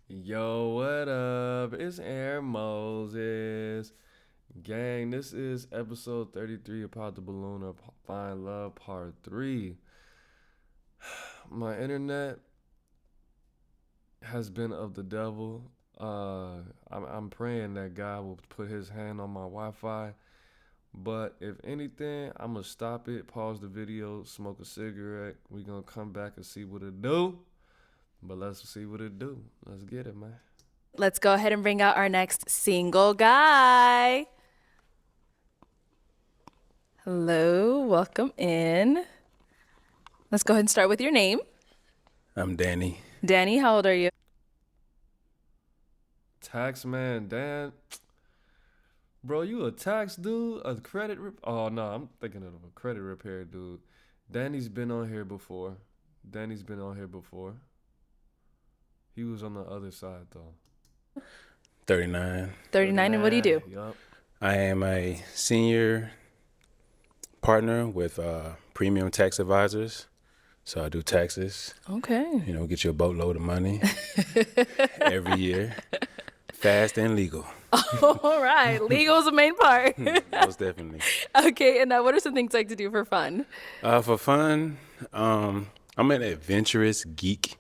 Yo, what up? It's Aaron Moses. Gang, this is episode 33 of Pod the Balloon of Find Love Part 3. My internet has been of the devil. I'm praying that God will put his hand on my Wi-Fi. But if anything, I'm going to stop it, pause the video, smoke a cigarette. We're going to come back and see what it do. But let's see what it do. Let's get it, man. Let's go ahead and bring out our next single guy. Hello, welcome in. Let's go ahead and start with your name. I'm Danny. Danny, how old are you? Tax man, Dan. Bro, you a tax dude? A credit Oh, no, I'm thinking of a credit repair dude. Danny's been on here before. He was on the other side, though. 39. 39, and what do you do? Yup. I am a senior partner with Premium Tax Advisors. So I do taxes. Okay. Get you a boatload of money every year. Fast and legal. All right, legal is the main part. Most definitely. Okay, and now what are some things you like to do for fun? For fun, I'm an adventurous geek.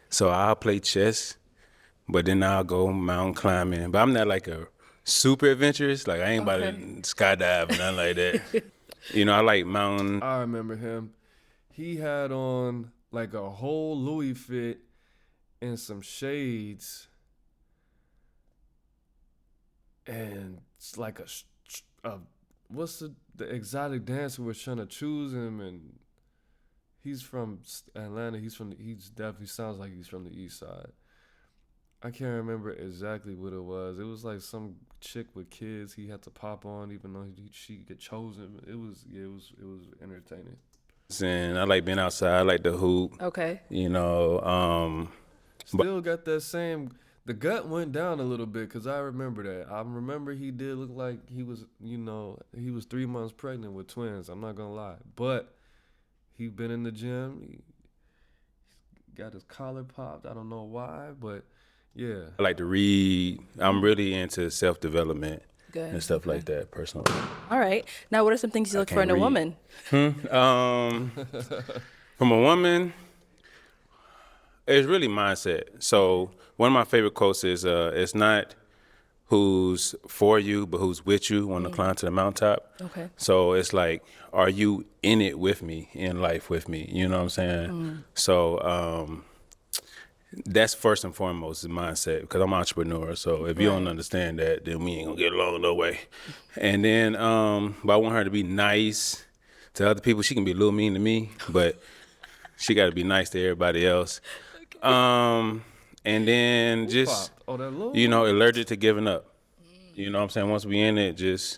So I'll play chess, but then I'll go mountain climbing. But I'm not like a super adventurous. Like I ain't about to skydive or nothing like that. I like mountain. I remember him. He had on like a whole Louis fit and some shades. And it's like a what's the exotic dancer was trying to choose him, and he's from Atlanta. He's definitely sounds like he's from the East Side. I can't remember exactly what it was. It was like some chick with kids. He had to pop on, even though she get chosen. It was entertaining. And I like being outside. I like the hoop. Okay. Still got that same. The gut went down a little bit because I remember that. I remember he did look like he was, he was 3 months pregnant with twins. I'm not gonna lie, but he been in the gym. He got his collar popped. I don't know why, but yeah. I like to read. I'm really into self-development and stuff like that, personally. All right. Now, what are some things you look for in a woman? From a woman, it's really mindset. So one of my favorite quotes is, it's not who's for you, but who's with you when to climb to the mountaintop. Okay. So it's like, are you in it with me, in life with me? You know what I'm saying? So that's first and foremost is mindset, because I'm an entrepreneur. So if you don't understand that, then we ain't gonna get along no way. And then, but I want her to be nice to other people. She can be a little mean to me, but she got to be nice to everybody else. And then just, allergic to giving up. You know what I'm saying? Once we in it, just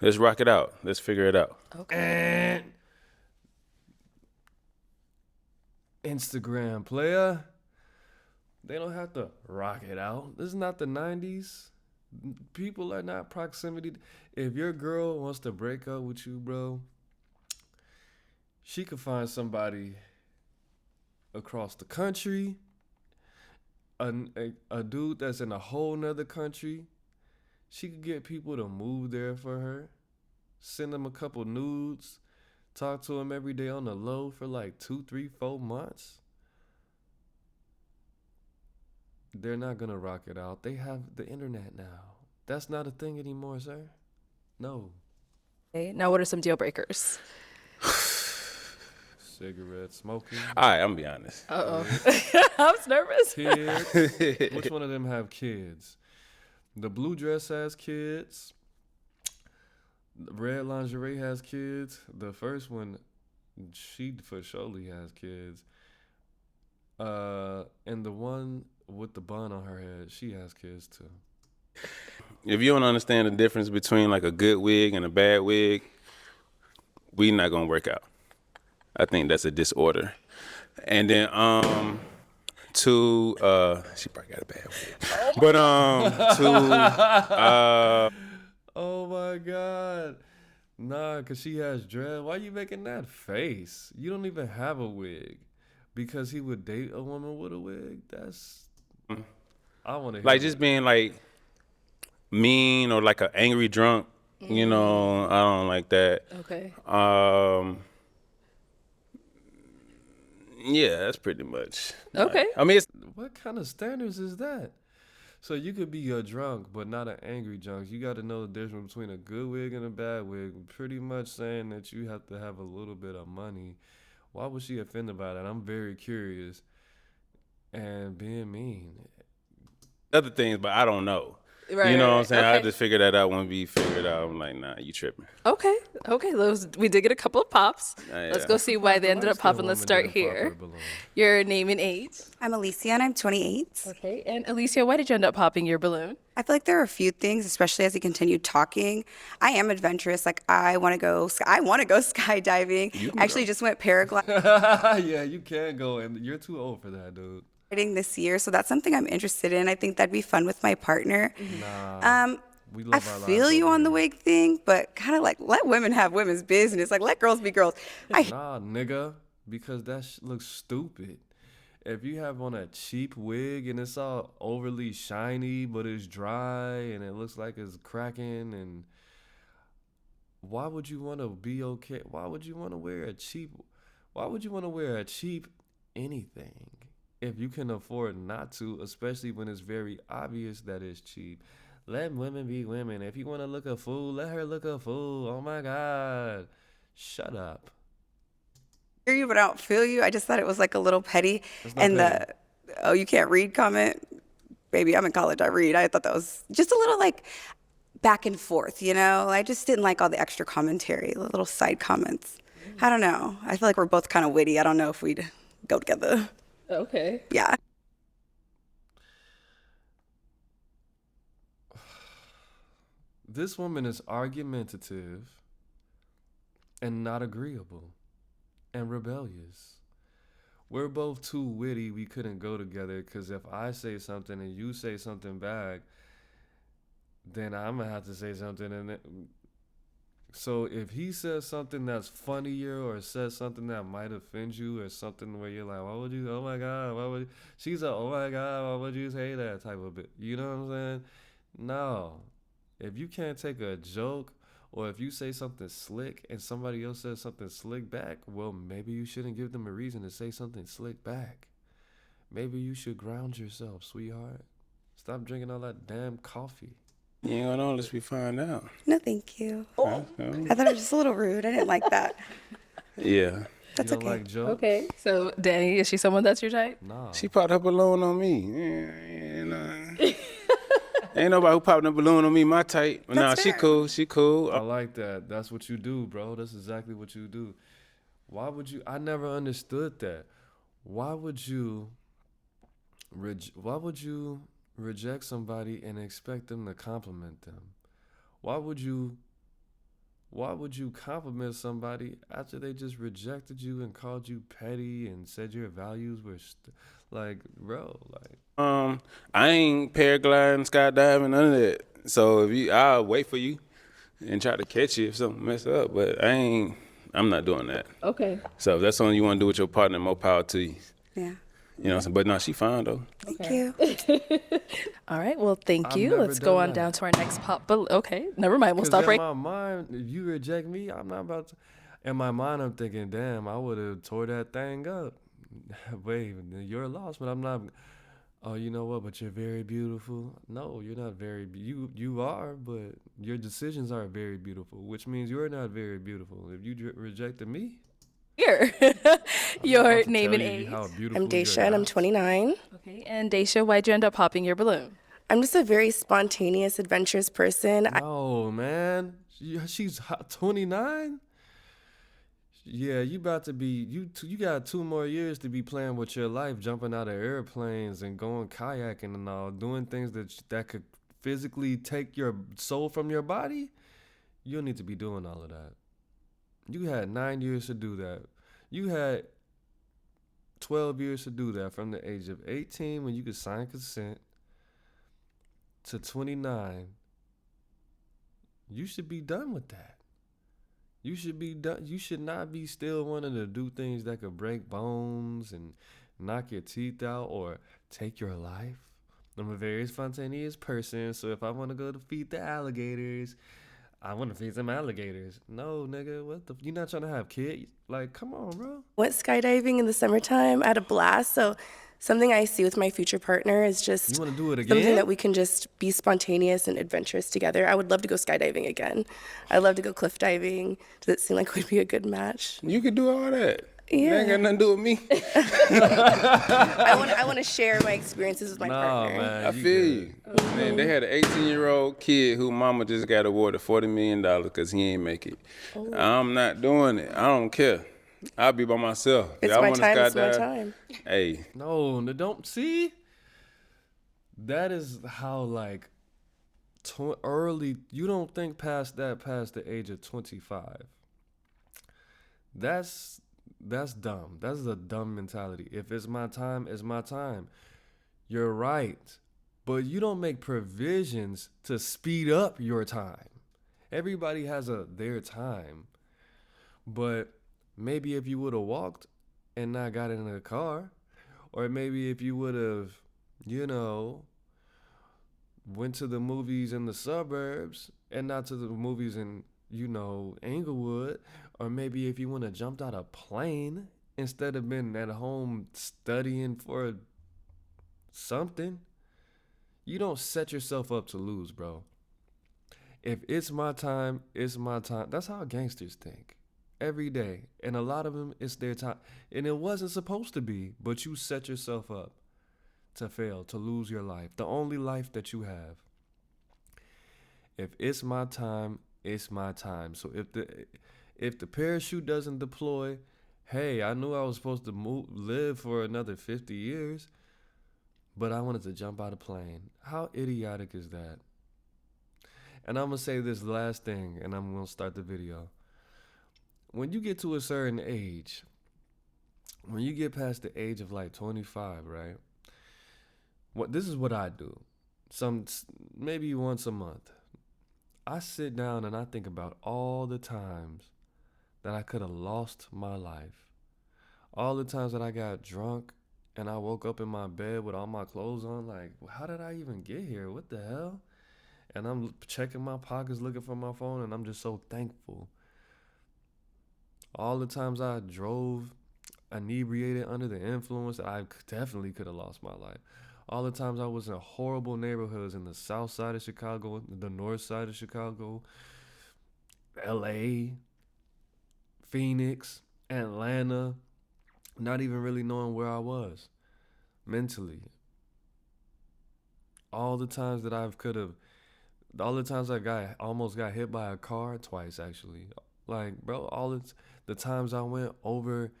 let's rock it out. Let's figure it out. Okay. Instagram player. They don't have to rock it out. This is not the 90s. People are not proximity. If your girl wants to break up with you, bro, she could find somebody across the country, a dude that's in a whole nother country. She could get people to move there for her, send them a couple nudes, talk to them every day on the low for like 2, 3, 4 months. They're not gonna rock it out. They have the internet now. That's not a thing anymore, sir. No. Okay. Now, what are some deal breakers? Cigarette smoking. All right, I'm gonna be honest. I'm nervous. Kids. Which one of them have kids? The blue dress has kids. The red lingerie has kids. The first one, she for surely has kids. And the one with the bun on her head, she has kids too. If you don't understand the difference between like a good wig and a bad wig, we not gonna work out. I think that's a disorder. And then two, she probably got a bad wig. But two, oh my God. Nah, cause she has dread. Why you making that face? You don't even have a wig. because he would date a woman with a wig. That's I want to hear Like just being like mean or like an angry drunk. You know, I don't like that. Okay. Yeah, that's pretty much. Okay. I mean, it's what kind of standards is that? So you could be a drunk, but not an angry drunk. You got to know the difference between a good wig and a bad wig. Pretty much saying that you have to have a little bit of money. Why was she offended by that? I'm very curious. And being mean. other things, but I don't know. Right, you know right, what I'm saying? okay. I just figure that out when we figure it out. I'm like, nah, you tripping. Okay. We did get a couple of pops. Let's Yeah. go see why they ended up Light-skinned popping. Let's woman start didn't pop her here. balloon. Your name and age. I'm Alicia and I'm 28. Okay. And Alicia, why did you end up popping your balloon? I feel like there are a few things, especially as he continued talking. I am adventurous. Like I want to go skydiving. I actually just went paragliding Yeah, you can go, and you're too old for that, dude. this year, so that's something I'm interested in. I think that'd be fun with my partner. Nah. We I love our lives feel you over on the here. wig thing, but kind of like let women have women's business. Like let girls be girls. Nah, nigga, because that looks stupid. If you have on a cheap wig and it's all overly shiny, but it's dry and it looks like it's cracking, and why would you want to be okay? Why would you want to wear a cheap? Why would you want to wear a cheap anything if you can afford not to, especially when it's very obvious that it's cheap? Let women be women. If you want to look a fool, let her look a fool. Oh my God. Shut up. hear you, but I don't feel you. I just thought it was like a little petty. It's not And petty. the you can't read comment, baby, I'm in college. I read. I thought that was just a little like back and forth. I just didn't like all the extra commentary, the little side comments. I don't know. I feel like we're both kind of witty. I don't know if we'd go together. Okay. Yeah. This woman is argumentative and not agreeable and rebellious. We're both too witty. We couldn't go together because if I say something and you say something back, then I'm going to have to say something. So if he says something that's funnier or says something that might offend you or something where you're like, why would you, oh my God, why would you? She's like, oh my God, why would you say that type of bit? You know what I'm saying? No. If you can't take a joke or if you say something slick and somebody else says something slick back, well, maybe you shouldn't give them a reason to say something slick back. Maybe you should ground yourself, sweetheart. Stop drinking all that damn coffee. You ain't gonna know unless we find out. No, thank you. Huh? I thought it was just a little rude. I didn't like that. Yeah. That's You don't okay. like jokes? Okay. So, Danny, is she someone that's your type? Nah. She popped her balloon on me. Ain't nobody who popped a balloon on me my type. But nah, That's she fair. cool. She cool. I like that. That's what you do, bro. That's exactly what you do. Why would you? I never understood that. Why would you? Why would you reject somebody and expect them to compliment them? Why would you? Why would you compliment somebody after they just rejected you and called you petty and said your values were like, bro, like. I ain't paragliding, skydiving, none of that. So I'll wait for you and try to catch you if something mess up. But I'm not doing that. Okay. So if that's something you want to do with your partner, more power to you. Yeah. You know what I'm saying? But no, she fine though. Thank you. All right. Well, thank I've you. never Let's go done on that. down to our next pop. But okay, never mind. We'll 'Cause stop in right. my mind, if you reject me, I'm not about to. In my mind, I'm thinking, damn, I would have tore that thing up. Wait, you're lost, but I'm not. Oh, you know what? But you're very beautiful. No, you're not very. You are, but your decisions are very beautiful, which means you're not very beautiful. If you rejected me, Here. I'm Your about to name tell and you age. how beautiful I'm your Daisha and I'm eyes- 29. Okay. And Daisha, why'd you end up popping your balloon? I'm just a very spontaneous, adventurous person. No, man. She's 29. Yeah, you about to be you got 2 more years to be playing with your life, jumping out of airplanes and going kayaking and all, doing things that could physically take your soul from your body. You don't need to be doing all of that. You had 9 years to do that. You had 12 years to do that from the age of 18 when you could sign consent to 29. You should be done with that. You should be done. You should not be still wanting to do things that could break bones and knock your teeth out or take your life. I'm a very spontaneous person, so if I want to go to feed the alligators, I want to feed some alligators. No, nigga, what the? You not trying to have kids? Like, come on, bro. Went skydiving in the summertime. I had a blast. So something I see with my future partner is just You want to do it again? something that we can just be spontaneous and adventurous together. I would love to go skydiving again. I'd love to go cliff diving. Does it seem like it would be a good match? You could do all that. Yeah. That ain't got nothing to do with me. I want to share my experiences with my partner. Man, I feel you. Man, they had an 18-year-old kid who mama just got awarded $40 million because he ain't make it. I'm not doing it. I don't care. I'll be by myself. It's Y'all my wanna time. It's my skydive? time. Hey, No, don't see. That is how like early. You don't think past the age of 25. That's dumb. That's a dumb mentality. If it's my time, it's my time. You're right, but you don't make provisions to speed up your time. Everybody has their time, but maybe if you would have walked and not got in a car, or maybe if you would have, went to the movies in the suburbs and not to the movies in, Inglewood, or maybe if you would have jumped out a plane instead of been at home studying for something, you don't set yourself up to lose, bro. If it's my time, it's my time. That's how gangsters think. Every day. And a lot of them, it's their time. And it wasn't supposed to be, but you set yourself up to fail, to lose your life. The only life that you have. If it's my time, it's my time. So if the parachute doesn't deploy, hey, I knew I was supposed to live for another 50 years, but I wanted to jump out of a plane. How idiotic is that? And I'm going to say this last thing, and I'm going to start the video. When you get to a certain age, when you get past the age of like 25, right? This is what I do. Maybe once a month. I sit down and I think about all the times that I could have lost my life. All the times that I got drunk and I woke up in my bed with all my clothes on, like, how did I even get here? What the hell? And I'm checking my pockets, looking for my phone, and I'm just so thankful. All the times I drove inebriated under the influence, I definitely could have lost my life. All the times I was in horrible neighborhoods in the south side of Chicago, the north side of Chicago, LA, Phoenix, Atlanta, not even really knowing where I was mentally. All the times that all the times I almost got hit by a car, twice actually. Like, bro, the times I went over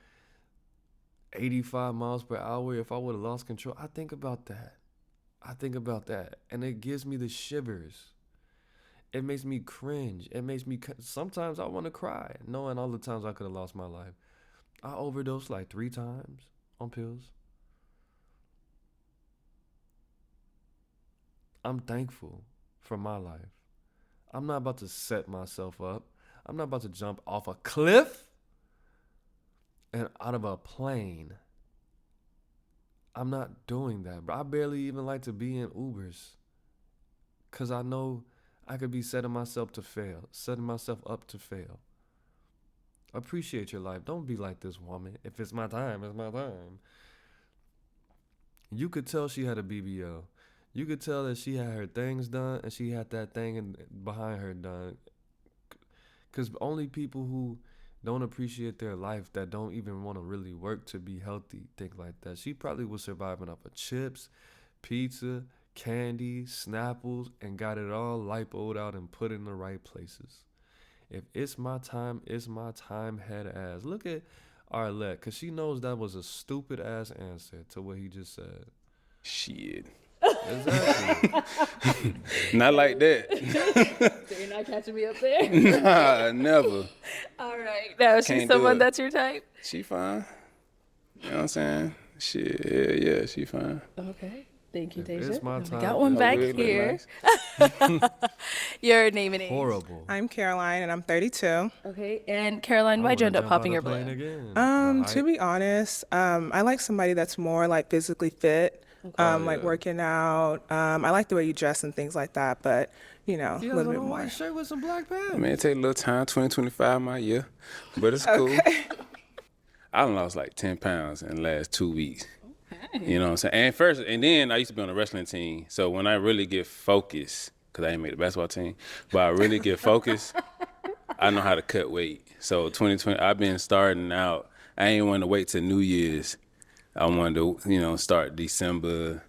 85 miles per hour, if I would have lost control, I think about that. And it gives me the shivers. It makes me cringe. Sometimes I want to cry, knowing all the times I could have lost my life. I overdosed like 3 times on pills. I'm thankful for my life. I'm not about to set myself up. I'm not about to jump off a cliff and out of a plane. I'm not doing that, bro. I barely even like to be in Ubers because I know I could be setting myself up to fail. Appreciate your life. Don't be like this woman. If it's my time, it's my time. You could tell she had a BBL. You could tell that she had her things done and she had that thing behind her done. Because only people who don't appreciate their life, that don't even want to really work to be healthy, think like that. She probably was surviving off of chips, pizza, candy, Snapples, and got it all lipoed out and put in the right places. If it's my time, it's my time, head ass. Look at Arlette, because she knows that was a stupid ass answer to what he just said. shit. Exactly. Not like that. So you're not catching me up there? Nah, never. All right. Now, is she Can't do someone it. that's your type? She fine. You know what I'm saying? Shit, yeah, she fine. Okay. Thank you, If Deja. it's my And we time, got one Oh, back really? here. Nice. Your name and age. horrible. I'm Caroline, and I'm 32. Okay. And Caroline, why'd you end up popping your balloon? Again. To be honest, I like somebody that's more like physically fit, like yeah. working out. I like the way you dress and things like that, but He a has little on bit a more. white shirt with some black pants. Man, it take a little time, 2025 my year, but it's cool. I done lost like 10 pounds in the last 2 weeks. You know what I'm saying? And then I used to be on a wrestling team. So when I really get focused, because I ain't made the basketball team, but I really get focused, I know how to cut weight. So 2020, I've been starting out. I ain't want to wait till New Year's. I wanted to, start December.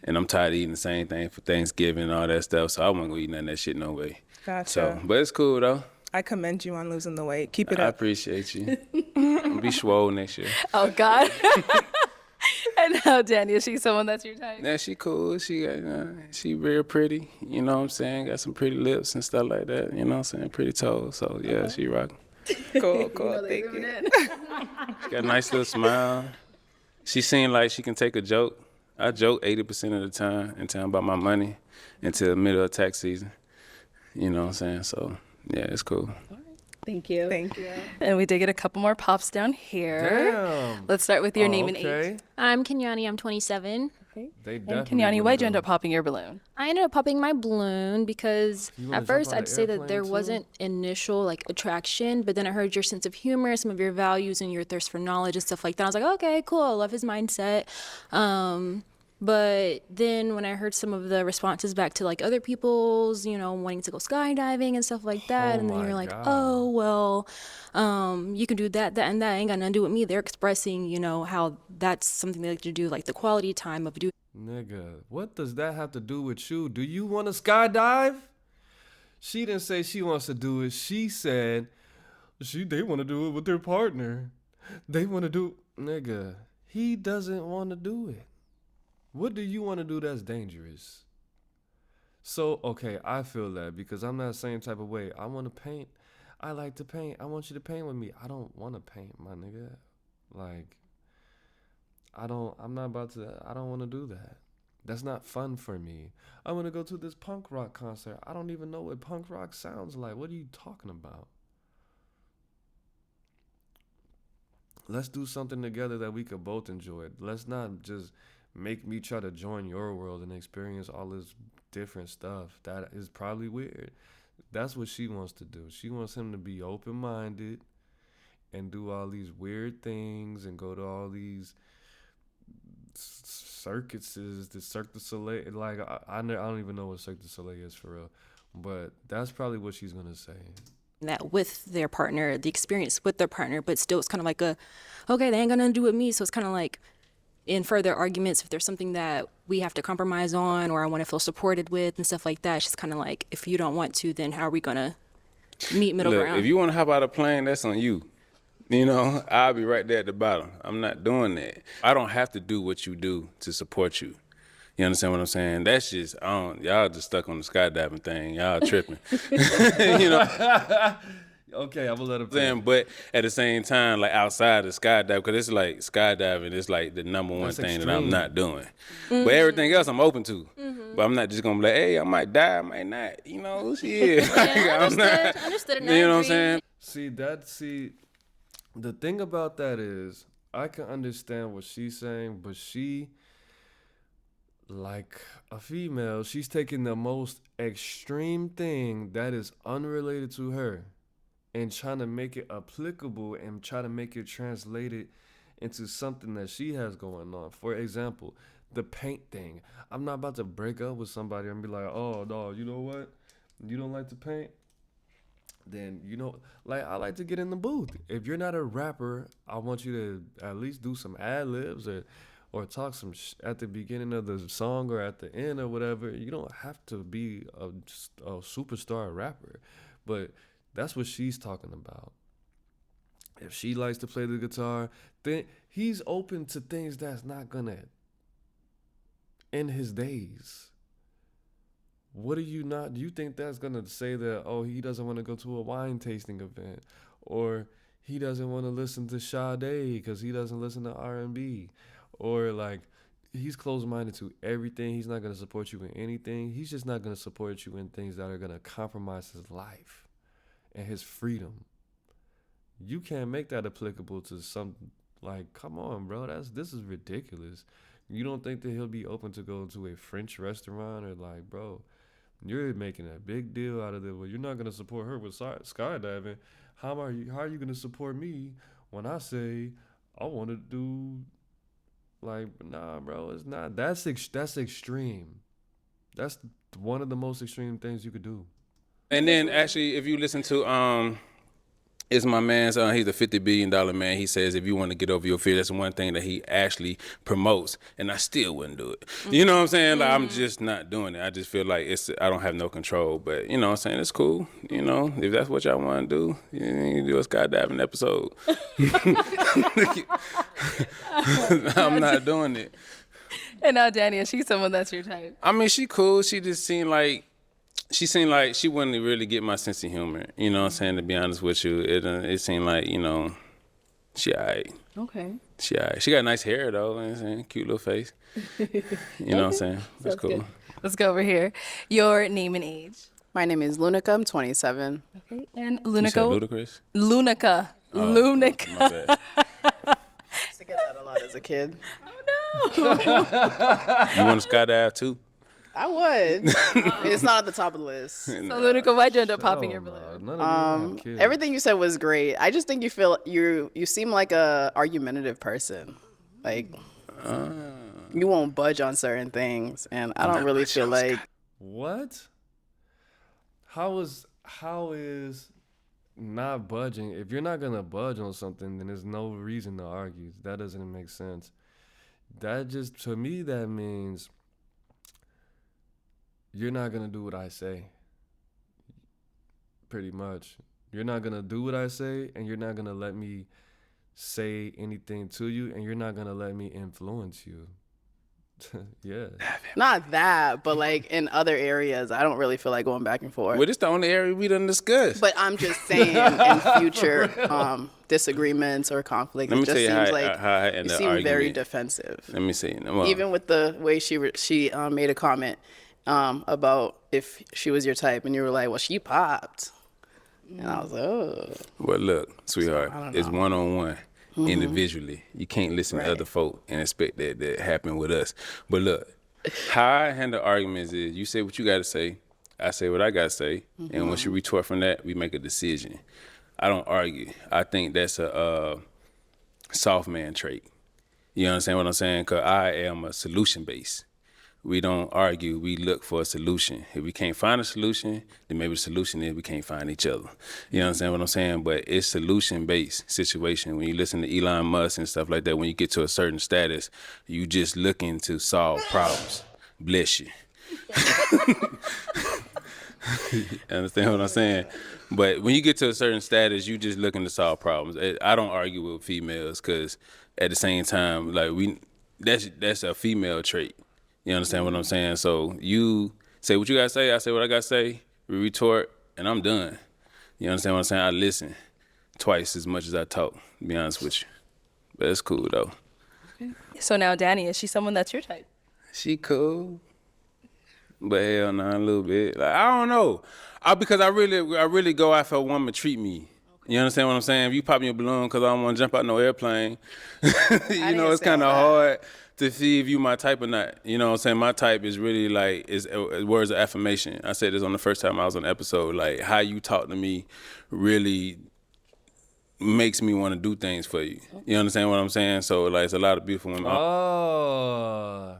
And I'm tired of eating the same thing for Thanksgiving and all that stuff. So I wasn't going to eat none of that shit no way. Gotcha. So, but it's cool though. I commend you on losing the weight. Keep it I up. appreciate you. I'm be swole next year. Oh, God. And now, Danny, is she someone that's your type? Yeah, she cool. She real pretty. You know what I'm saying? Got some pretty lips and stuff like that. You know what I'm saying? Pretty toes. So yeah, she rocking. Cool. Thank you. She got a nice little smile. She seemed like she can take a joke. I joke 80% of the time in town about my money until the middle of tax season. You know what I'm saying? So yeah, it's cool. Thank you. Thank you. And we did get a couple more pops down here. Damn. Let's start with your name and Okay. age. I'm Kenyani. I'm 27. They And definitely Kenyani, wanna why'd you end go. up popping your balloon? I ended up popping my balloon because You wanna at jump first on I'd the say that airplane there too? wasn't initial like attraction, but then I heard your sense of humor, some of your values, and your thirst for knowledge and stuff like that. I was like, okay, cool. I love his mindset. But then when I heard some of the responses back to like other people's, wanting to go skydiving and stuff like that, Oh and then my you're like, God. oh, well, you can do that, and that ain't got nothing to do with me. They're expressing, how that's something they like to do, like the quality time of doing. Nigga, what does that have to do with you? Do you want to skydive? She didn't say she wants to do it. She said they want to do it with their partner. They want to do... Nigga, he doesn't want to do it. What do you want to do that's dangerous? So, okay, I feel that because I'm not the same type of way. I want to paint. I like to paint. I want you to paint with me. I don't want to paint, my nigga. Like, I don't want to do that. That's not fun for me. I want to go to this punk rock concert. I don't even know what punk rock sounds like. What are you talking about? Let's do something together that we could both enjoy. Let's not just make me try to join your world and experience all this different stuff. That is probably weird. That's what she wants to do. She wants him to be open-minded and do all these weird things and go to all these circuses, the Cirque du Soleil. Like, I don't even know what Cirque du Soleil is for real. But that's probably what she's going to say. That with their partner, the experience with their partner, but still it's kind of like okay, they ain't got nothing to do with me. So it's kind of like in further arguments, if there's something that we have to compromise on or I want to feel supported with and stuff like that, it's just kind of like, if you don't want to, then how are we going to meet middle ground? If you want to hop out of a plane, that's on you. I'll be right there at the bottom. I'm not doing that. I don't have to do what you do to support you. You understand what I'm saying? That's just, y'all just stuck on the skydiving thing. Y'all tripping. Okay, I'm going to let him finish. But at the same time, like outside of skydiving, because it's like skydiving is like the number one That's thing that extreme. I'm not doing. But everything else I'm open to. But I'm not just going to be like, hey, I might die, I might not. Shit. Understood. And I You know what I'm agree. saying? See, the thing about that is, I can understand what she's saying, but she, like a female, she's taking the most extreme thing that is unrelated to her and trying to make it applicable and try to make it translated into something that she has going on. For example, the paint thing. I'm not about to break up with somebody and be like, oh, no, you know what? You don't like to paint? Then, I like to get in the booth. If you're not a rapper, I want you to at least do some ad-libs or talk some at the beginning of the song or at the end or whatever. You don't have to be a superstar rapper. But that's what she's talking about. If she likes to play the guitar, then he's open to things that's not going to end his days. What do you think that's going to say that, oh, he doesn't want to go to a wine tasting event, or he doesn't want to listen to Sade because he doesn't listen to R&B, or like he's closed-minded to everything. He's not going to support you in anything. He's just not going to support you in things that are going to compromise his life and his freedom. You can't make that applicable to some, like, come on, bro. This is ridiculous. You don't think that he'll be open to go to a French restaurant or, like, bro, you're making a big deal out of it. Well, you're not going to support her with skydiving. How are you going to support me when I say I want to do, like, nah, bro, it's not. That's extreme. That's one of the most extreme things you could do. And then actually, if you listen to it's my man's, he's a $50 billion man. He says if you want to get over your fear, that's one thing that he actually promotes, and I still wouldn't do it. You know what I'm saying? Like, I'm just not doing it. I just feel like I don't have no control. But, you know what I'm saying? It's cool. You know, if that's what y'all want to do, you can do a skydiving episode. I'm not doing it. And now, Danny, is she someone that's your type? I mean, she cool. She just seemed like she wouldn't really get my sense of humor. You know what I'm saying? To be honest with you, it seemed like, you know, she all right. Okay. She all right. She got nice hair, though. You know what I'm saying? Cute little face. You know what I'm saying? That's cool. Good. Let's go over here. Your name and age. My name is Lunica. I'm 27. Okay. And You said Lunica. Ludacris? Lunica. My Lunica. bad. I used to get that a lot as a kid. You want to skydive, too? I would. It's not at the top of the list. So, Lunica, why'd you end up popping your balloon? None of you have kids. Everything you said was great. I just think you seem like a argumentative person. Like you won't budge on certain things, and I don't really feel like. What? How is not budging? If you're not gonna budge on something, then there's no reason to argue. That doesn't make sense. That just, to me, that means you're not gonna do what I say. Pretty much. You're not gonna do what I say, and you're not gonna let me say anything to you, and you're not gonna let me influence you. Yeah. Not that, but like in other areas, I don't really feel like going back and forth. Well, this the only area we done discussed. But I'm just saying, in future disagreements or conflicts, Let me it just tell you seems how like I end you the seem very argument. defensive. Let me see. Well, Even with the way she made a comment about if she was your type, and you were like, well, she popped. And I was like, oh. Well, look, sweetheart, don't it's know. one-on-one. Individually, you can't listen to other folk and expect that happen with us. But look, how I handle arguments is you say what you got to say, I say what I got to say, and once you retort from that, we make a decision. I don't argue. I think that's a soft man trait. You understand what I'm saying? Because I am a solution based. We don't argue, we look for a solution. If we can't find a solution, then maybe the solution is we can't find each other. You understand what I'm saying? But it's solution-based situation. When you listen to Elon Musk and stuff like that, when you get to a certain status, you just looking to solve problems. Bless you. Understand what I'm saying? But when you get to a certain status, you just looking to solve problems. I don't argue with females because at the same time, like that's a female trait. You understand what I'm saying? So you say what you gotta say, I say what I gotta say, we retort, and I'm done. You understand what I'm saying? I listen twice as much as I talk, to be honest with you. But it's cool though. So now, Danny, is she someone that's your type? She cool. But hell nah, a little bit. Like, I don't know. Because I really go after a woman treat me. You understand what I'm saying? If you pop me a balloon because I don't want to jump out no airplane, you know, it's kind of hard to see if you my type or not. You know what I'm saying? My type is really like, is words of affirmation. I said this on the first time I was on the episode. Like, how you talk to me really makes me want to do things for you. You understand what I'm saying? So, like, it's a lot of beautiful women. Oh.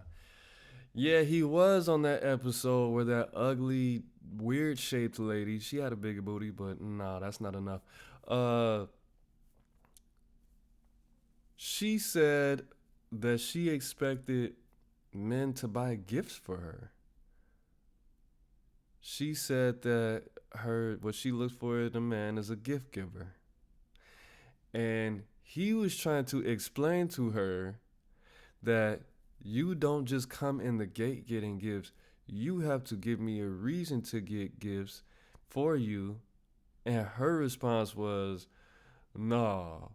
Yeah, he was on that episode where that ugly, weird-shaped lady, she had a bigger booty, but nah, that's not enough. She said that she expected men to buy gifts for her. She said that what she looked for in a man is a gift giver. And he was trying to explain to her that you don't just come in the gate getting gifts. You have to give me a reason to get gifts for you. And her response was, nah,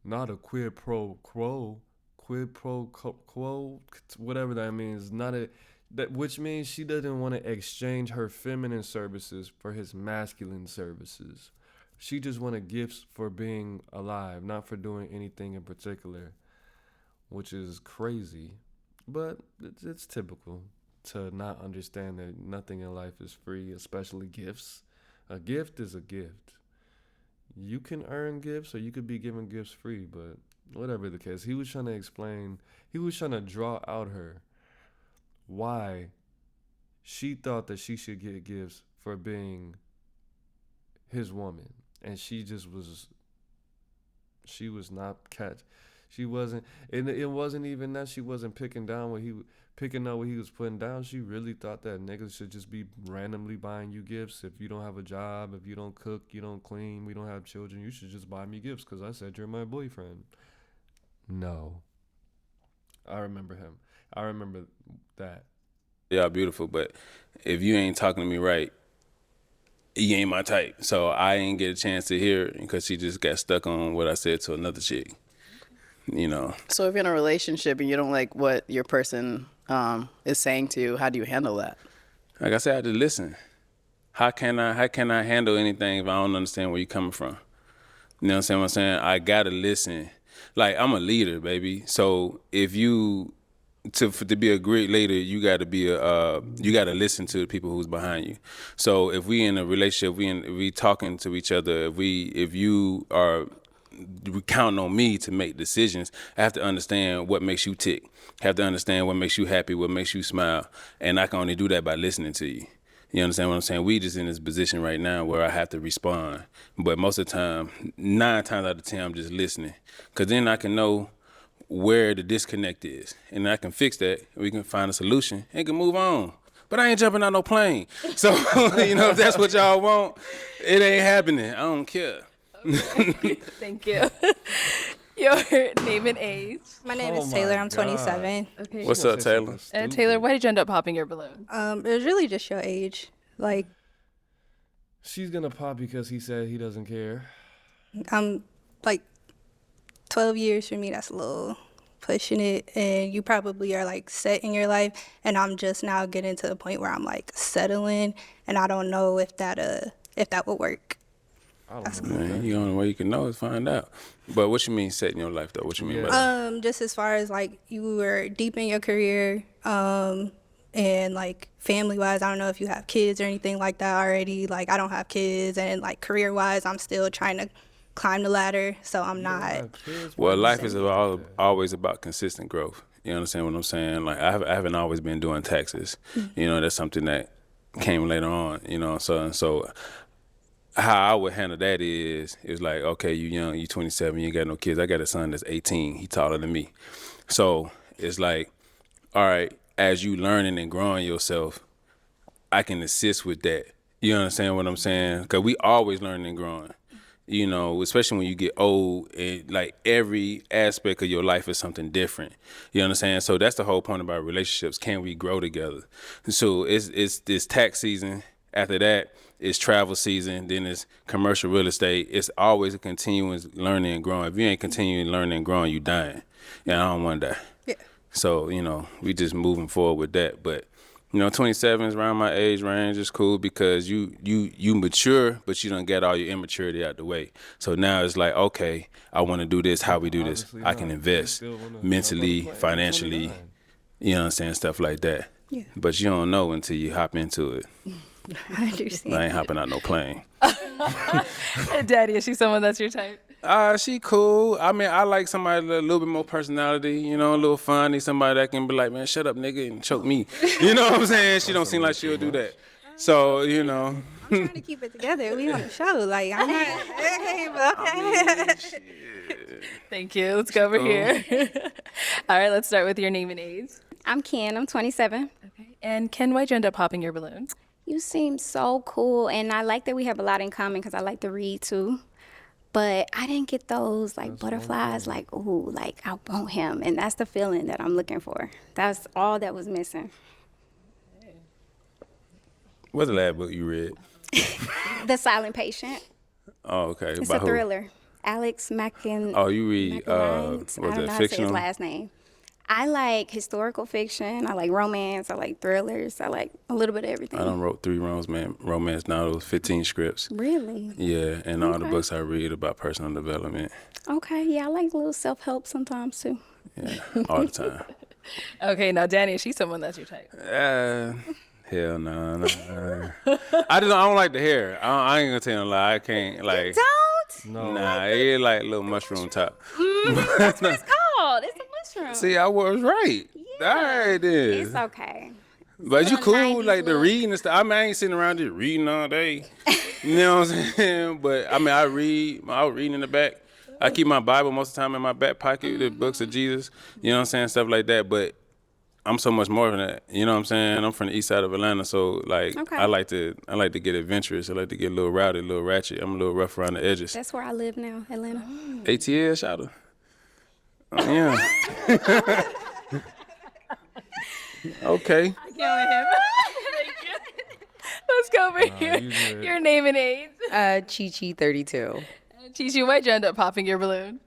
not a quid pro quo. quid pro quo, whatever that means. Not a that, which means she doesn't want to exchange her feminine services for his masculine services. She just wanted gifts for being alive, not for doing anything in particular, which is crazy. But it's typical to not understand that nothing in life is free, especially gifts. A gift is a gift. You can earn gifts or you could be given gifts free, but whatever the case, he was trying to draw out her why she thought that she should get gifts for being his woman. And she was not she wasn't, and it wasn't even that she wasn't picking up what he was putting down. She really thought that niggas should just be randomly buying you gifts. If you don't have a job, if you don't cook, you don't clean, we don't have children, you should just buy me gifts because I said you're my boyfriend. No. I remember him. I remember that. Yeah, beautiful. But if you ain't talking to me right, you ain't my type. So I ain't get a chance to hear it because she just got stuck on what I said to another chick. You know. So if you're in a relationship and you don't like what your person is saying to you, how do you handle that? Like I said, I just listen. How can I handle anything if I don't understand where you're coming from? You know what I'm saying? I gotta listen. Like, I'm a leader, baby. So if you to be a great leader, you gotta listen to the people who's behind you. So if we in a relationship, we talking to each other, if you are counting on me to make decisions, I have to understand what makes you tick. I have to understand what makes you happy, what makes you smile. And I can only do that by listening to you. You understand what I'm saying? We just in this position right now where I have to respond. But most of the time, 9 times out of 10, I'm just listening. Because then I can know where the disconnect is. And I can fix that. We can find a solution and can move on. But I ain't jumping out no plane. So, you know, if that's what y'all want, it ain't happening. I don't care. Okay. Thank you. Your name and age. My name is Taylor. I'm 27. Okay. What's up, Taylor? Taylor, why did you end up popping your balloon? It was really just your age. Like, She's gonna pop because he said he doesn't care. like 12 years for me, that's a little pushing it. And you probably are like set in your life. And I'm just now getting to the point where I'm like settling. And I don't know if that would work. Man, the only way you can know is find out. But what you mean setting your life though? What you mean by that? Just as far as like you were deep in your career, and like family wise, I don't know if you have kids or anything like that already. Like I don't have kids, and like career wise, I'm still trying to climb the ladder, so I'm not. Well, life is always about consistent growth. You understand what I'm saying? Like I haven't always been doing taxes. You know, that's something that came later on. You know, so how I would handle that is like, okay, you young, you 27, you ain't got no kids. I got a son that's 18. He taller than me. So it's like, all right, as you learning and growing yourself, I can assist with that. You understand what I'm saying? Because we always learning and growing. You know, especially when you get old, and like every aspect of your life is something different. You understand? So that's the whole point about relationships. Can we grow together? So it's this tax season. After that, it's travel season. Then it's commercial real estate. It's always a continuous learning and growing. If you ain't continuing learning and growing, you dying. And I don't want to die. Yeah. So, you know, we just moving forward with that. But, you know, 27 is around my age range. It's cool because you mature, but you don't get all your immaturity out the way. So now it's like, okay, I want to do this. How we do this? I can invest mentally, financially, you know what I'm saying, stuff like that. Yeah. But you don't know until you hop into it. I understand. I ain't hopping out no plane. Daddy, is she someone that's your type? She cool. I mean, I like somebody with a little bit more personality, you know, a little funny, somebody that can be like, man, shut up, nigga, and choke me. You know what I'm saying? She don't seem like she'll do that. So, you know. I'm trying to keep it together. We on the show. Like, I'm not. Hey, but okay. Thank you. Let's go over here. All right, let's start with your name and age. I'm Ken. I'm 27. Okay. And Ken, why'd you end up popping your balloon? You seem so cool, and I like that we have a lot in common because I like to read too. But I didn't get those like butterflies, like, ooh, like I want him. And that's the feeling that I'm looking for. That's all that was missing. What's the last book you read? The Silent Patient. Oh, okay. It's By a who? thriller. Alex Mackin. Oh, you read McIntyre. was I don't it know how to say his fictional? last name. I like historical fiction. I like romance. I like thrillers. I like a little bit of everything. I done wrote 3 romance novels, 15 scripts. Really? Yeah, and all the Okay. books I read about personal development. Okay. Yeah, I like a little self-help sometimes too. Yeah, all the time. Okay, now Danny, she's someone that's your type. Hell no. I don't like the hair. I ain't gonna tell you a lie. I can't like. Don't? No. Nah, it like a little mushroom top. That's what it's called. It's a mushroom. See, I was right. All right then. It's okay. But you Little cool, 90s like the look. reading and stuff. I mean, I ain't sitting around just reading all day. You know what I'm saying? But I mean, I was reading in the back. I keep my Bible most of the time in my back pocket, the books of Jesus. You know what I'm saying? Stuff like that. But I'm so much more than that. You know what I'm saying? I'm from the east side of Atlanta, so like Okay. I like to get adventurous. I like to get a little rowdy, a little ratchet. I'm a little rough around the edges. That's where I live now, Atlanta. ATL, shout out. Oh, yeah. Okay. Let's go over you here. good. Your name and age. Chi 32. Chichi, why'd you end up popping your balloon?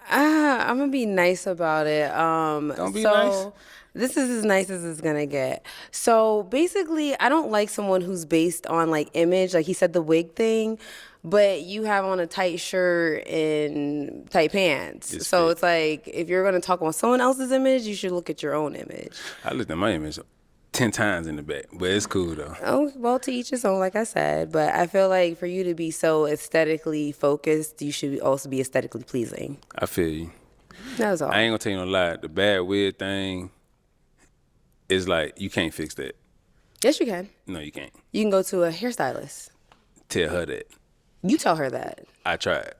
I'm gonna be nice about it. Don't be nice. This is as nice as it's gonna get. So basically, I don't like someone who's based on like image. Like he said, the wig thing, but you have on a tight shirt and tight pants. It's so fake. it's like if you're gonna talk on someone else's image, you should look at your own image. I looked at my image 10 times in the back, but it's cool though. Oh, well, to each his own, like I said. But I feel like for you to be so aesthetically focused, you should also be aesthetically pleasing. I feel you. That was all. I ain't gonna tell you no lie. The bad wig thing is like you can't fix that. Yes, you can. No, you can't. You can go to a hairstylist. Tell her that. You tell her that. I tried.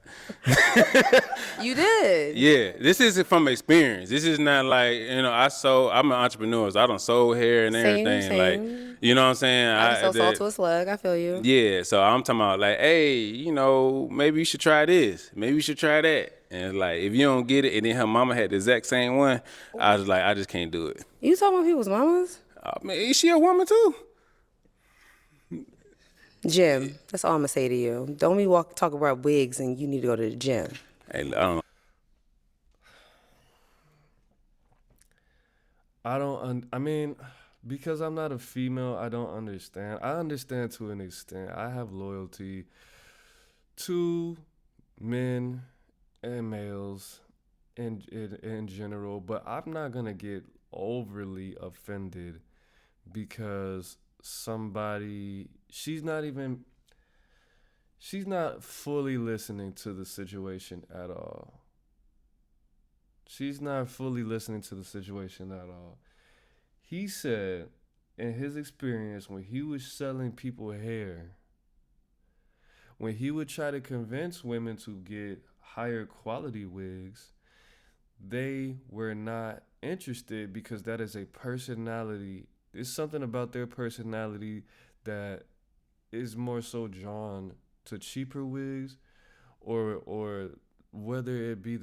You did. Yeah, this is from experience. This is not like, I'm an entrepreneur, so I done sold hair and Same, everything. same. Like, you know what I'm saying? I can sell salt to a slug. I feel you. Yeah, so I'm talking about like, hey, maybe you should try this. Maybe you should try that. And it's like, if you don't get it, and then her mama had the exact same one, I was like, I just can't do it. You talking about people's mamas? I mean, is she a woman too? Gym. That's all I'm gonna say to you. Don't be talk about wigs and you need to go to the gym. Hey, I don't know. I mean, because I'm not a female, I don't understand. I understand to an extent. I have loyalty to men and males in general, but I'm not gonna get overly offended because she's not fully listening to the situation at all. She's not fully listening to the situation at all. He said in his experience when he was selling people hair, when he would try to convince women to get higher quality wigs, they were not interested because that is a personality. It's something about their personality that is more so drawn to cheaper wigs or whether it be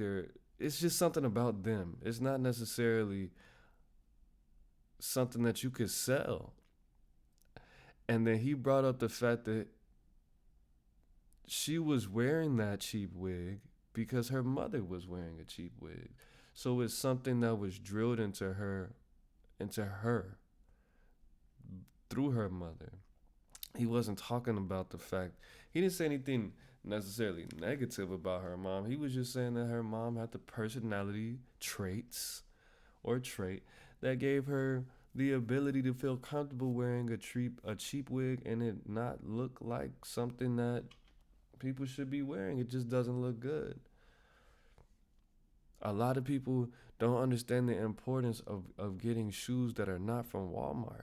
it's just something about them. It's not necessarily something that you could sell. And then he brought up the fact that she was wearing that cheap wig because her mother was wearing a cheap wig. So it's something that was drilled into her through her mother. He wasn't talking about the fact, he didn't say anything necessarily negative about her mom. He was just saying that her mom had the personality trait that gave her the ability to feel comfortable wearing a cheap wig and it not look like something that people should be wearing. It just doesn't look good. A lot of people don't understand the importance of getting shoes that are not from Walmart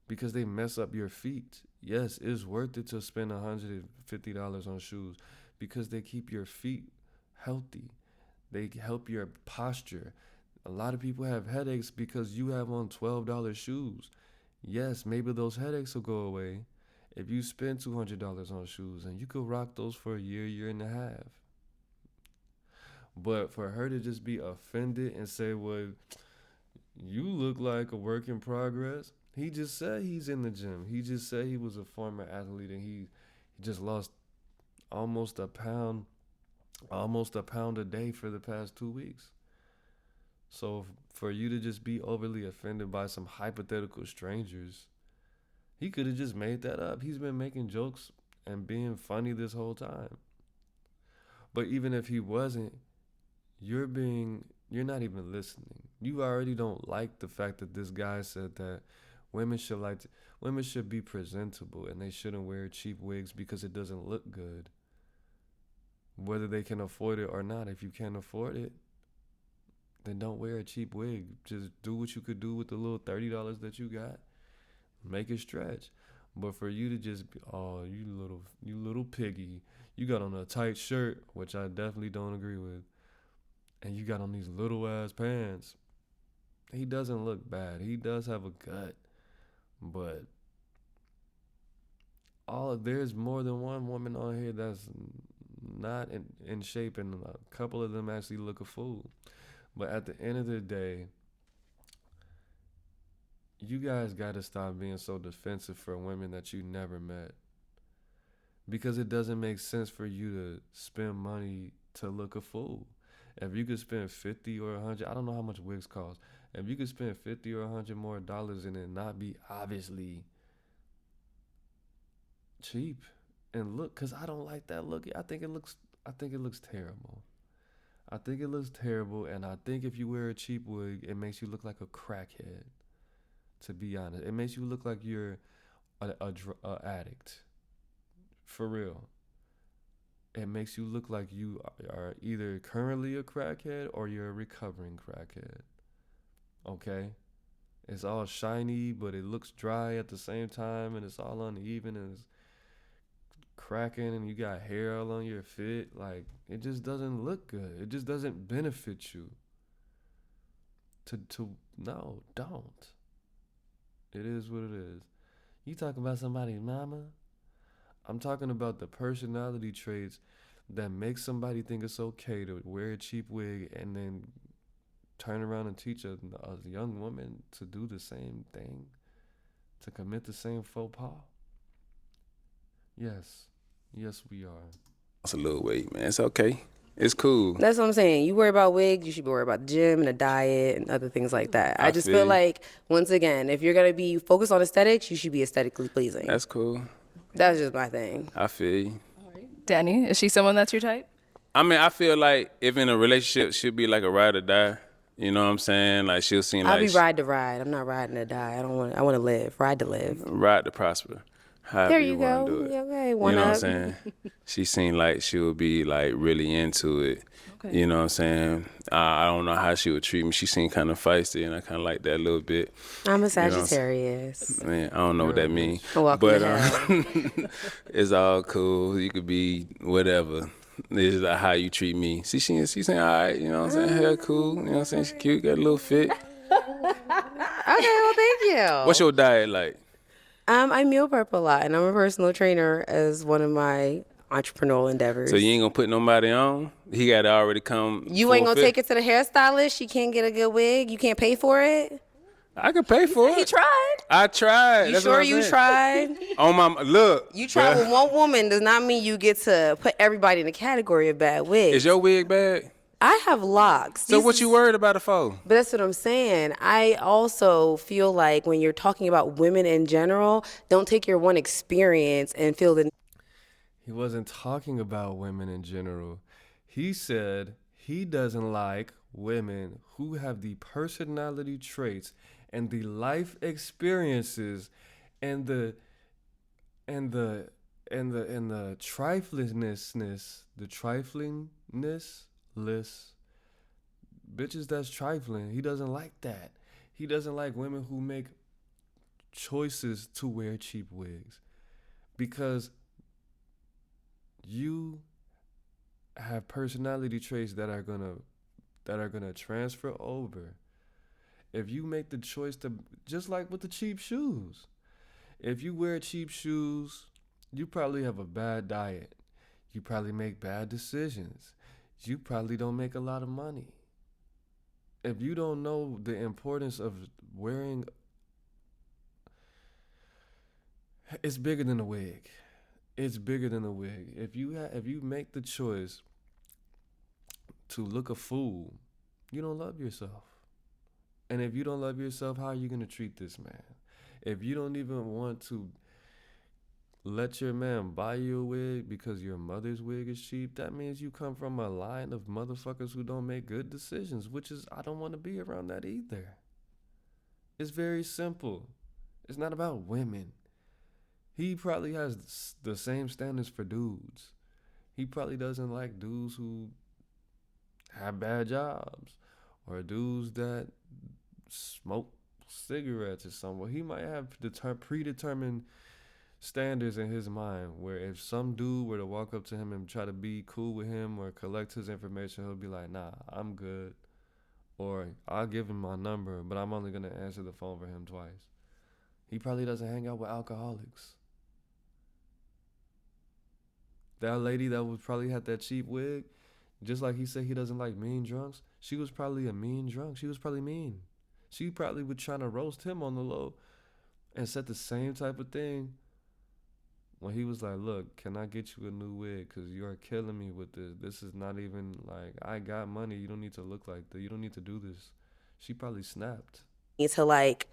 because they mess up your feet. Yes, it's worth it to spend $150 on shoes because they keep your feet healthy. They help your posture. A lot of people have headaches because you have on $12 shoes. Yes, maybe those headaches will go away if you spend $200 on shoes and you could rock those for a year and a half. But for her to just be offended and say, well, you look like a work in progress. He just said he's in the gym. He just said he was a former athlete and he just lost almost a pound almost a pound a day for the past 2 weeks. So for you to just be overly offended by some hypothetical strangers, he could have just made that up. He's been making jokes and being funny this whole time. But even if he wasn't, you're not even listening. You already don't like the fact that this guy said that women should be presentable and they shouldn't wear cheap wigs because it doesn't look good. Whether they can afford it or not. If you can't afford it, then don't wear a cheap wig. Just do what you could do with the little $30 that you got. Make it stretch. But for you to just be, oh, you little piggy, you got on a tight shirt, which I definitely don't agree with, and you got on these little ass pants. He doesn't look bad. He does have a gut, but there's more than one woman on here that's not in shape, and a couple of them actually look a fool. But at the end of the day, you guys got to stop being so defensive for women that you never met. Because it doesn't make sense for you to spend money to look a fool. If you could spend 50 or 100, I don't know how much wigs cost. If you could spend 50 or 100 more dollars and it not be obviously cheap and look, because I don't like that look. I think it looks terrible. I think it looks terrible, and I think if you wear a cheap wig, it makes you look like a crackhead. To be honest, it makes you look like you're a addict. For real. It makes you look like you are either currently a crackhead or you're a recovering crackhead. Okay? It's all shiny, but it looks dry at the same time, and it's all uneven, and it's cracking, and you got hair all on your fit. Like, it just doesn't look good. It just doesn't benefit you. No, don't. It is what it is. You talking about somebody's mama? I'm talking about the personality traits that make somebody think it's okay to wear a cheap wig and then turn around and teach a young woman to do the same thing, to commit the same faux pas. Yes, we are. It's a little weight, man. It's okay. It's cool. That's what I'm saying. You worry about wigs, you should be worried about the gym and the diet and other things like that. I just feel like, once again, if you're going to be focused on aesthetics, you should be aesthetically pleasing. That's cool. That's just my thing. I feel you. Danny, is she someone that's your type? I mean, I feel like if in a relationship, she'll be like a ride or die. You know what I'm saying? Like, she'll seem like... I'll be ride to ride. I'm not riding to die. I want to live. Ride to live. Ride to prosper. However there you go. Do it. Okay, you know what I'm saying? She seemed like she would be like really into it. Okay. You know what I'm saying? I don't know how she would treat me. She seemed kind of feisty, and I kind of like that a little bit. I'm a Sagittarius. You know man, I don't know what that means. But it's all cool. You could be whatever. This is like how you treat me. See, she's saying, all right, you know what I'm saying? Hair cool. You know what I'm saying? She cute, got a little fit. Okay, well, thank you. What's your diet like? I meal prep a lot, and I'm a personal trainer as one of my entrepreneurial endeavors. So you ain't gonna put nobody on? He got to already come. You ain't gonna take it to the hairstylist? She can't get a good wig? You can't pay for it? I could pay for it. He tried. I tried. You That's sure what I'm you saying. tried? On my look. You tried with one woman does not mean you get to put everybody in the category of bad wigs. Is your wig bad? I have locks. So what you worried about it for? But that's what I'm saying. I also feel like when you're talking about women in general, don't take your one experience and feel the... He wasn't talking about women in general. He said he doesn't like women who have the personality traits and the life experiences and the triflingness bitches that's trifling. He doesn't like that. He doesn't like women who make choices to wear cheap wigs, because you have personality traits that are gonna transfer over. If you make the choice to, just like with the cheap shoes, if you wear cheap shoes, you probably have a bad diet. You probably make bad decisions. You probably don't make a lot of money. If you don't know the importance of wearing, it's bigger than a wig. It's bigger than a wig. If you make the choice to look a fool, you don't love yourself. And if you don't love yourself, how are you going to treat this man? If you don't even want to let your man buy you a wig because your mother's wig is cheap, that means you come from a line of motherfuckers who don't make good decisions, which is, I don't want to be around that either. It's very simple. It's not about women. He probably has the same standards for dudes. He probably doesn't like dudes who have bad jobs or dudes that smoke cigarettes or something. He might have predetermined standards in his mind where if some dude were to walk up to him and try to be cool with him or collect his information, he'll be like, nah, I'm good. Or I'll give him my number, but I'm only going to answer the phone for him twice. He probably doesn't hang out with alcoholics. That lady that was probably had that cheap wig, just like he said he doesn't like mean drunks, she was probably a mean drunk. She was probably mean. She probably was trying to roast him on the low and said the same type of thing when he was like, look, can I get you a new wig? Because you're killing me with this. This is not even like, I got money. You don't need to look like that. You don't need to do this. She probably snapped. To like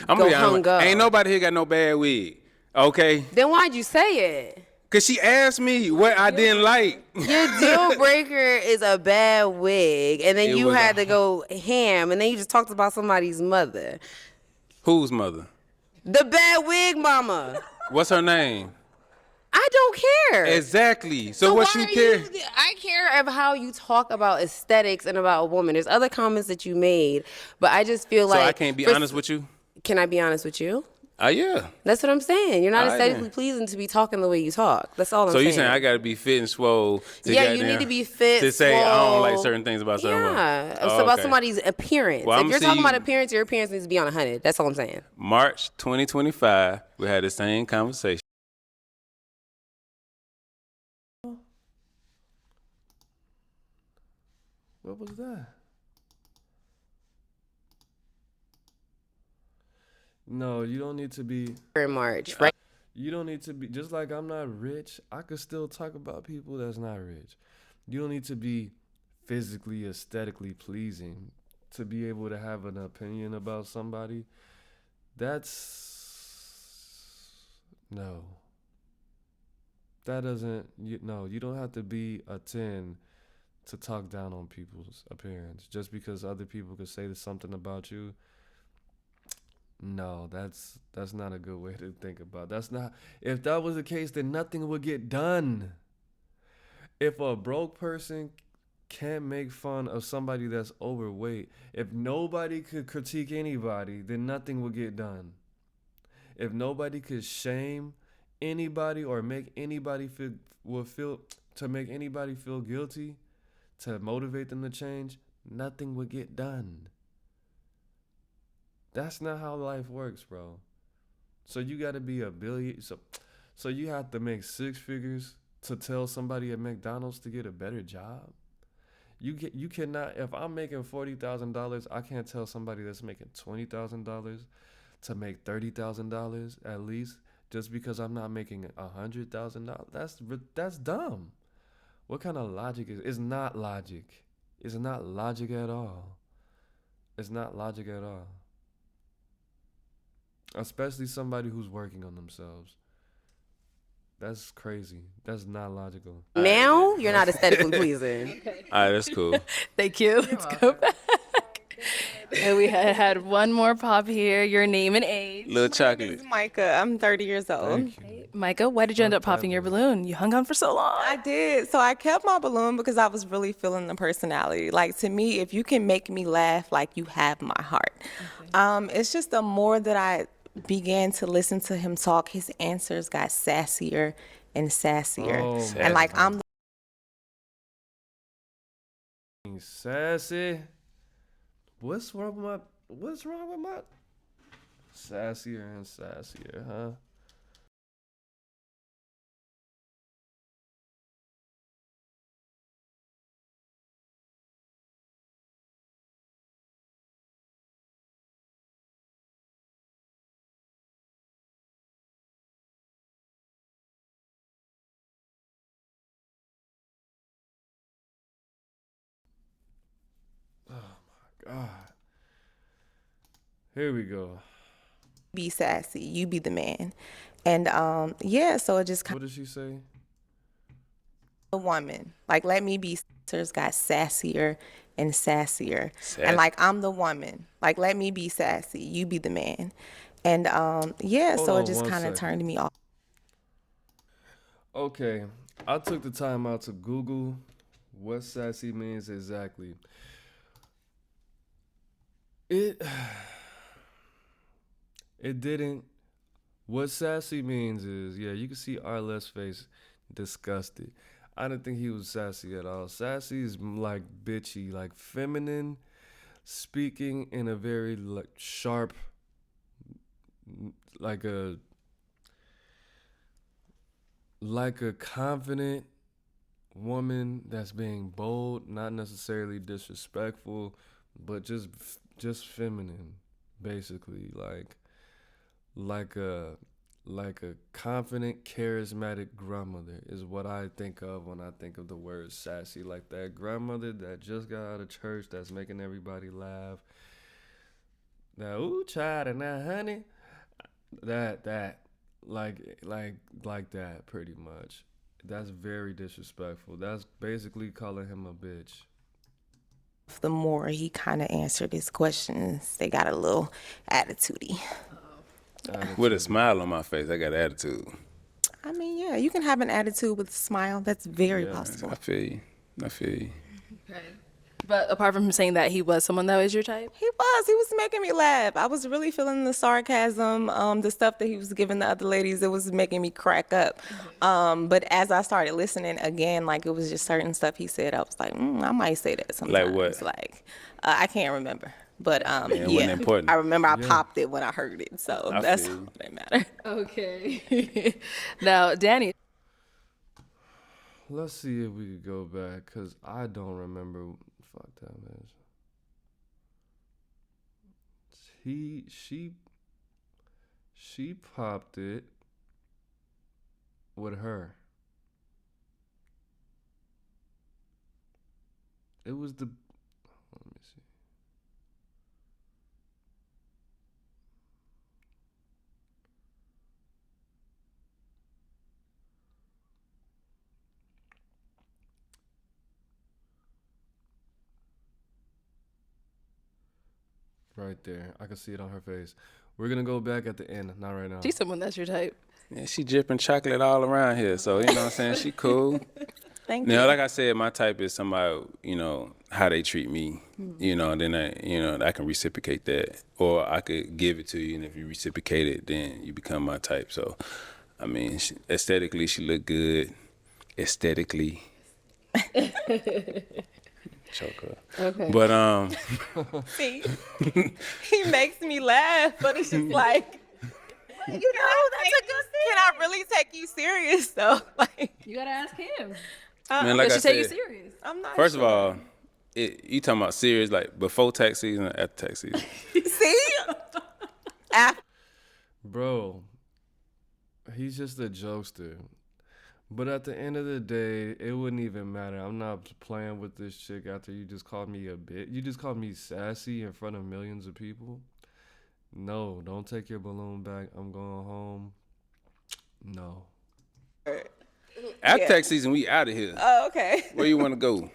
I'm go gonna be honest, hung up. ain't nobody here got no bad wig. Okay? Then why'd you say it? Cause she asked me what I didn't like. Your deal breaker is a bad wig, and then you had to go ham, and then you just talked about somebody's mother. Whose mother? The bad wig mama. What's her name? I don't care. Exactly. So what you care? I care of how you talk about aesthetics and about a woman. There's other comments that you made, but I just feel like. So I can't be honest with you? Can I be honest with you? Yeah. That's what I'm saying. You're not All right, aesthetically then. pleasing to be talking the way you talk. That's all I'm So saying. you saying I gotta be fit and swole? Yeah, you need to be fit, to say I don't like swole. certain things about certain women. Yeah, it's Oh, about okay. somebody's appearance. Well, If I'ma you're see talking you- about appearance, your appearance needs to be on 100. That's all I'm saying. March 2025, we had the same conversation. What was that? No, you don't need to be. In March, right? You don't need to be. Just like I'm not rich, I could still talk about people that's not rich. You don't need to be physically, aesthetically pleasing to be able to have an opinion about somebody. No. That doesn't. You don't have to be a 10 to talk down on people's appearance just because other people could say something about you. No, that's not a good way to think about it. That's not. If that was the case, then nothing would get done. If a broke person can't make fun of somebody that's overweight, if nobody could critique anybody, then nothing would get done. If nobody could shame anybody or make anybody feel guilty to motivate them to change, nothing would get done. That's not how life works, bro. So you got to be a billion. So you have to make 6 figures to tell somebody at McDonald's to get a better job. You cannot. If I'm making $40,000, I can't tell somebody that's making $20,000 to make $30,000 at least just because I'm not making $100,000. That's dumb. What kind of logic is? It's not logic. It's not logic at all. It's not logic at all. Especially somebody who's working on themselves. That's crazy. That's not logical. Now you're not aesthetically pleasing. All right, that's cool. Thank you. Let's go back. And we had one more pop here. Your name and age. Little chocolate. This is Micah. I'm 30 years old. Micah, why did you end up popping your balloon? You hung on for so long. I did. So I kept my balloon because I was really feeling the personality. Like, to me, if you can make me laugh, like, you have my heart. Okay. It's just the more that I began to listen to him talk, his answers got sassier and sassier. Oh, and like, I'm sassy. What's wrong with my sassier and sassier, huh? God. Here we go. Be sassy. You be the man. And yeah, so it just What did she say? a woman. Like, let me be. Sisters got sassier and sassier. Sassy. And like, I'm the woman. Like, let me be sassy. You be the man. And yeah, Hold so on it just one kind of second. turned me off. Okay, I took the time out to Google what sassy means exactly. It didn't. What sassy means is, yeah, you can see Arlette's face disgusted. I didn't think he was sassy at all. Sassy is like bitchy, like feminine, speaking in a very like sharp, like a confident woman that's being bold, not necessarily disrespectful, but just feminine, basically, like a confident, charismatic grandmother is what I think of when I think of the word sassy. Like that grandmother that just got out of church that's making everybody laugh. That ooh child and that honey, that like that pretty much. That's very disrespectful. That's basically calling him a bitch. The more he kind of answered his questions, they got a little attitude-y. With a smile on my face, I got attitude. I mean, yeah, you can have an attitude with a smile. That's very possible. I feel you. Okay. But apart from him saying that, he was someone that was your type? He was making me laugh. I was really feeling the sarcasm, the stuff that he was giving the other ladies. It was making me crack up. But as I started listening again, like it was just certain stuff he said, I was like, I might say that sometimes. Like what? Like, I can't remember. But it wasn't important. I remember I popped it when I heard it. So that's all that matters. Okay. Now, Danny. Let's see if we could go back, because I don't remember. Fuck that, man. She popped it with her. It was the. Let me see. Right there. I can see it on her face. We're going to go back at the end. Not right now. She's someone that's your type. Yeah, she dripping chocolate all around here, so you know what I'm saying? She cool. Thank you. Now, like I said, my type is somebody, you know, how they treat me, you know, and then I can reciprocate that, or I could give it to you, and if you reciprocate it, then you become my type. So, I mean, aesthetically, she look good. Aesthetically. Choker. Okay. But See, he makes me laugh, but it's just like, you know, that's a good thing. Can I really take you serious though? Like, You gotta ask him. man, like Does I she take you said, serious? I'm not. first sure. of all, you talking about serious like before tax season or after tax season? See, after. Bro, he's just a jokester. But at the end of the day, it wouldn't even matter. I'm not playing with this chick after you just called me a bitch. You just called me sassy in front of millions of people. No, don't take your balloon back. I'm going home. No. After tax season, we out of here. Oh, okay. Where you want to go?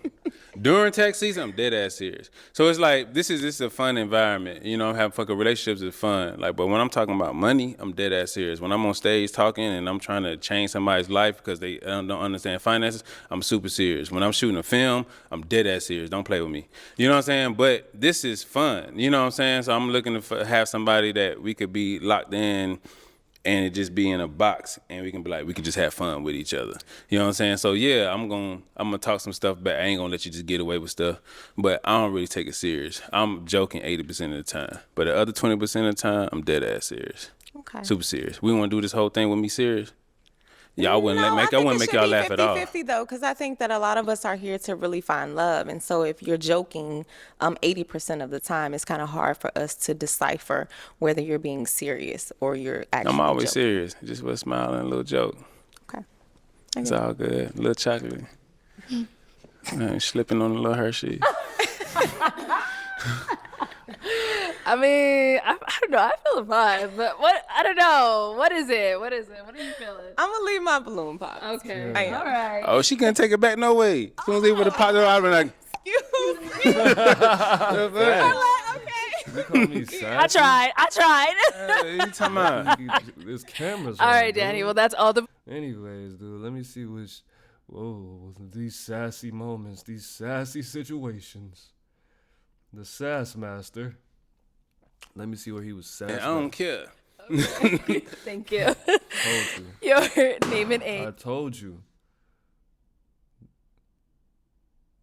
During tax season, I'm dead ass serious. So it's like this is a fun environment. You know, I'm having fucking relationships is fun. Like, but when I'm talking about money, I'm dead ass serious. When I'm on stage talking and I'm trying to change somebody's life because they don't understand finances, I'm super serious. When I'm shooting a film, I'm dead ass serious. Don't play with me. You know what I'm saying? But this is fun. You know what I'm saying? So I'm looking to have somebody that we could be locked in. And it just be in a box, and we can be like, we can just have fun with each other. You know what I'm saying? So yeah, I'm gonna talk some stuff back. I ain't gonna let you just get away with stuff, but I don't really take it serious. I'm joking 80% of the time, but the other 20% of the time, I'm dead ass serious. Okay. Super serious. We want to do this whole thing with me serious? Yeah, I wouldn't make y'all laugh at all. 50-50 though, because I think that a lot of us are here to really find love, and so if you're joking, 80% of the time, it's kind of hard for us to decipher whether you're being serious or you're actually. I'm always joking. serious, just with a smile and a little joke. Okay. It's all good. A little chocolate. Slipping on a little Hershey. I mean, I don't know. I feel the vibe, but what? I don't know. What is it? What are you feeling? I'm gonna leave my balloon pop. Okay. I am. All right. Oh, she can't take it back no way. As soon as they would have popped her out, I'd be like, Excuse me. You call me sassy? I tried. hey, you talking about? There's cameras. All on, right, dude. Danny. Well, that's all the. Anyways, dude, let me see which. Whoa, these sassy moments, these sassy situations. The sass master. Let me see where he was sass. I don't care. Thank you. Told you. Your name and age. I told you.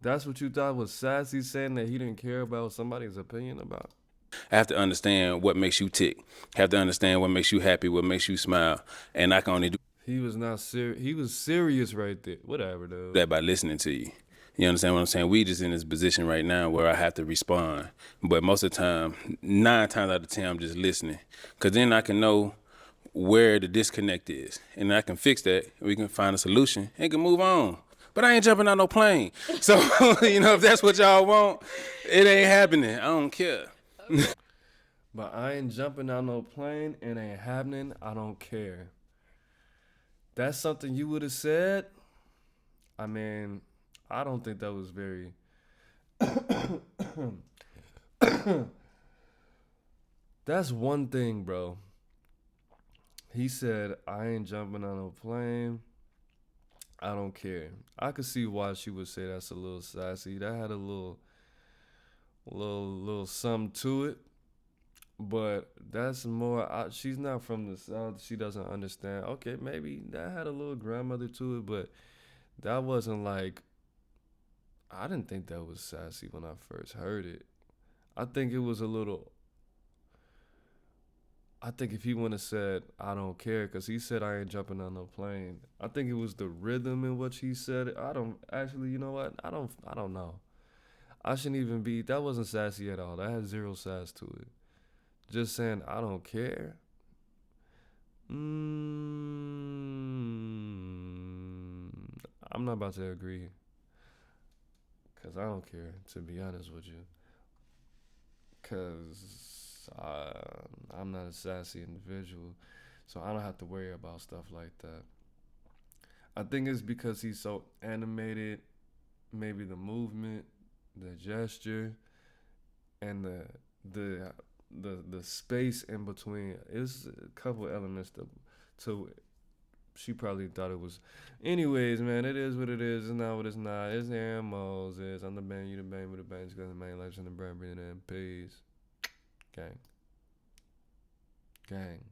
That's what you thought was sassy, saying that he didn't care about somebody's opinion about. I have to understand what makes you tick. Have to understand what makes you happy, what makes you smile, and I can only do He was not serious. He was serious right there. Whatever, though. that by listening to you. You understand what I'm saying? We just in this position right now where I have to respond. But most of the time, 9 times out of 10, I'm just listening. Because then I can know where the disconnect is. And I can fix that. We can find a solution and can move on. But I ain't jumping out no plane. So, if that's what y'all want, it ain't happening. I don't care. But I ain't jumping out no plane. It ain't happening. I don't care. That's something you would have said. I mean, I don't think that was very. That's one thing, bro. He said, I ain't jumping on no plane. I don't care. I could see why she would say that's a little sassy. That had a little something to it. But that's more, she's not from the South. She doesn't understand. Okay, maybe that had a little grandmother to it, but that wasn't like, I didn't think that was sassy when I first heard it. I think it was a little, I think if he wouldn't have said, I don't care, because he said, I ain't jumping on no plane. I think it was the rhythm in what he said. I don't, actually, you know what? I don't know. I shouldn't even be, that wasn't sassy at all. That had zero sass to it. Just saying, I don't care. I'm not about to agree. Because I don't care, to be honest with you. Because I'm not a sassy individual. So I don't have to worry about stuff like that. I think it's because he's so animated. Maybe the movement, the gesture, and the space in between. It's a couple elements to it. She probably thought it was. Anyways, man, it is what it is. It's not what it's not. It's Aaron Moses. I'm the band, you the band, with the band. Because the main life's in the brand, breathing in peace. Gang.